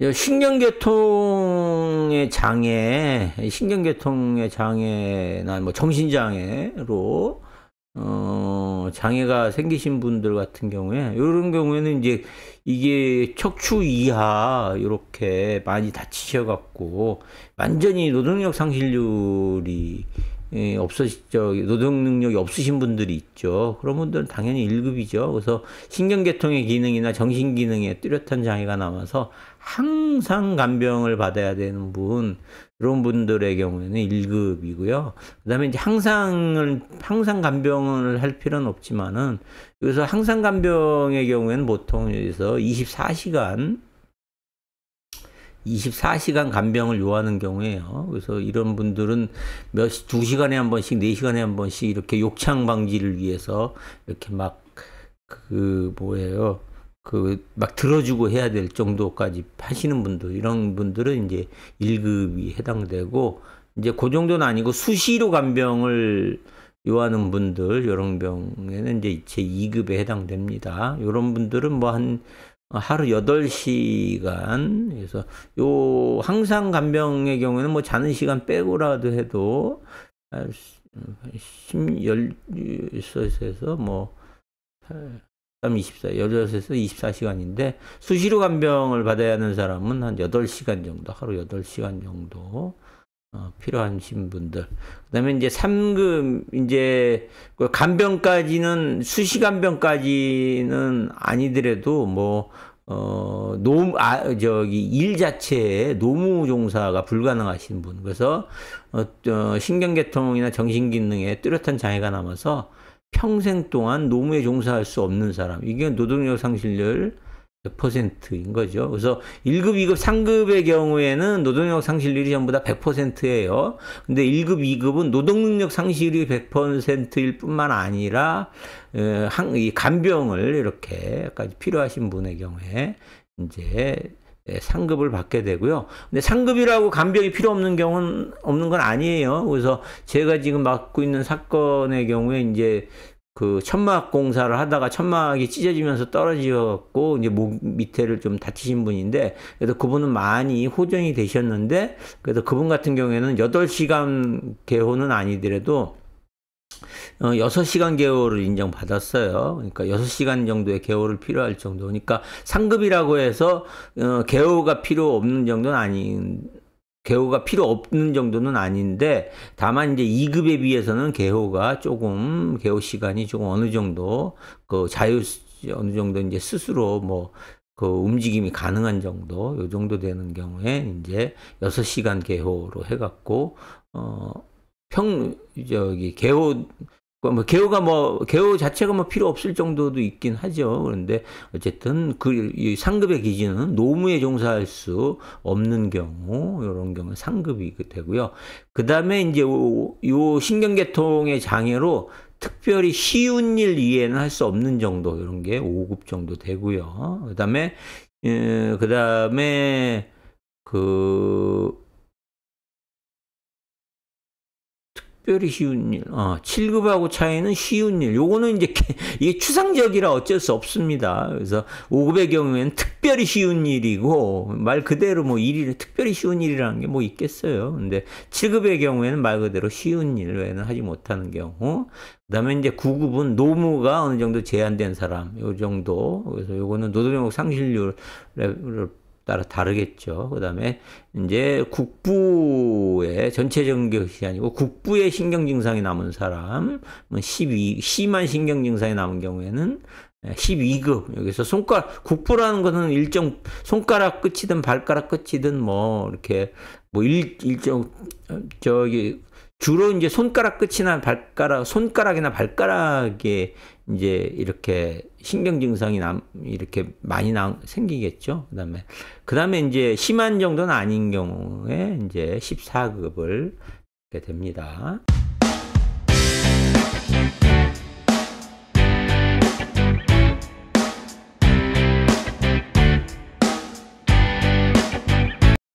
신경계통의 장애나 뭐 정신장애로 장애가 생기신 분들 같은 경우에, 이런 경우에는 이제 이게 척추 이하 이렇게 많이 다치셔갖고 완전히 노동력 상실률이 노동 능력이 없으신 분들이 있죠. 그런 분들은 당연히 1급이죠. 그래서 신경계통의 기능이나 정신기능에 뚜렷한 장애가 남아서 항상 간병을 받아야 되는 이런 분들의 경우에는 1급이고요. 그 다음에 이제 항상 간병을 할 필요는 없지만은, 여기서 항상 간병의 경우에는 보통 여기서 24시간 간병을 요하는 경우에요. 그래서 이런 분들은 2시간에 한 번씩, 4시간에 한 번씩 이렇게 욕창 방지를 위해서 이렇게 막 막 들어주고 해야 될 정도까지 하시는 분들, 이런 분들은 이제 1급이 해당되고, 이제 그 정도는 아니고 수시로 간병을 요하는 분들, 이런 병에는 이제 제 2급에 해당됩니다. 이런 분들은 뭐 하루 8시간, 그래서 항상 간병의 경우에는 뭐 자는 시간 빼고라도 해도 16에서 뭐 16에서 24시간인데, 수시로 간병을 받아야 하는 사람은 한 8시간 정도, 하루 8시간 정도 필요하신 분들. 그 다음에 이제 3급, 이제 간병까지는, 수시 간병까지는 아니더라도 일 자체에 노무 종사가 불가능하신 분. 그래서 신경계통이나 정신기능에 뚜렷한 장애가 남아서 평생 동안 노무에 종사할 수 없는 사람, 이게 노동력 상실률 100%인 거죠. 그래서 1급, 2급, 3급의 경우에는 노동력 상실률이 전부 다 100%예요. 근데 1급, 2급은 노동능력 상실이 100%일 뿐만 아니라 이 간병을 이렇게까지 필요하신 분의 경우에 이제 3급을 받게 되고요. 근데 3급이라고 간병이 필요 없는 경우는 없는 건 아니에요. 그래서 제가 지금 맡고 있는 사건의 경우에 이제 천막 공사를 하다가 천막이 찢어지면서 떨어지갖고 이제 목 밑에를 좀 다치신 분인데, 그래서 그분은 많이 호전이 되셨는데, 그래서 그분 같은 경우에는 8시간 개호는 아니더라도 6시간 개호를 인정받았어요. 그러니까 6시간 정도의 개호를 필요할 정도. 그러니까 상급이라고 해서 개호가 필요 없는 정도는 아닌데, 다만 이제 2급에 비해서는 개호 시간이 조금 어느 정도 어느 정도 이제 스스로 움직임이 가능한 정도, 요 정도 되는 경우에 이제 6시간 개호로 해갖고 개호 자체가 필요 없을 정도도 있긴 하죠. 그런데 어쨌든 이 상급의 기준은 노무에 종사할 수 없는 경우, 이런 경우는 상급이 되고요. 그 다음에 이제 요 신경계통의 장애로 특별히 쉬운 일 이외에는 할 수 없는 정도, 이런 게 5급 정도 되고요. 그 다음에 특별히 쉬운 일, 7급하고 차이는 쉬운 일. 요거는 이제 이게 추상적이라 어쩔 수 없습니다. 그래서 5급의 경우에는 특별히 쉬운 일이고, 말 그대로 특별히 쉬운 일이라는 게 있겠어요. 근데 7급의 경우에는 말 그대로 쉬운 일 외에는 하지 못하는 경우. 그 다음에 이제 9급은 노무가 어느 정도 제한된 사람, 요 정도. 그래서 요거는 노동력 상실률을 따라 다르겠죠. 그 다음에 이제 국부의 전체적인 것이 아니고 국부의 신경 증상이 남은 사람, 심한 신경 증상이 남은 경우에는 12급. 여기서 국부라는 것은 일정 손가락 끝이든 발가락 끝이든 주로 이제 손가락 끝이나 손가락이나 발가락에 이제 이렇게 신경 증상이 이렇게 많이 생기겠죠. 그 다음에 이제 심한 정도는 아닌 경우에 이제 14급을 하게 됩니다.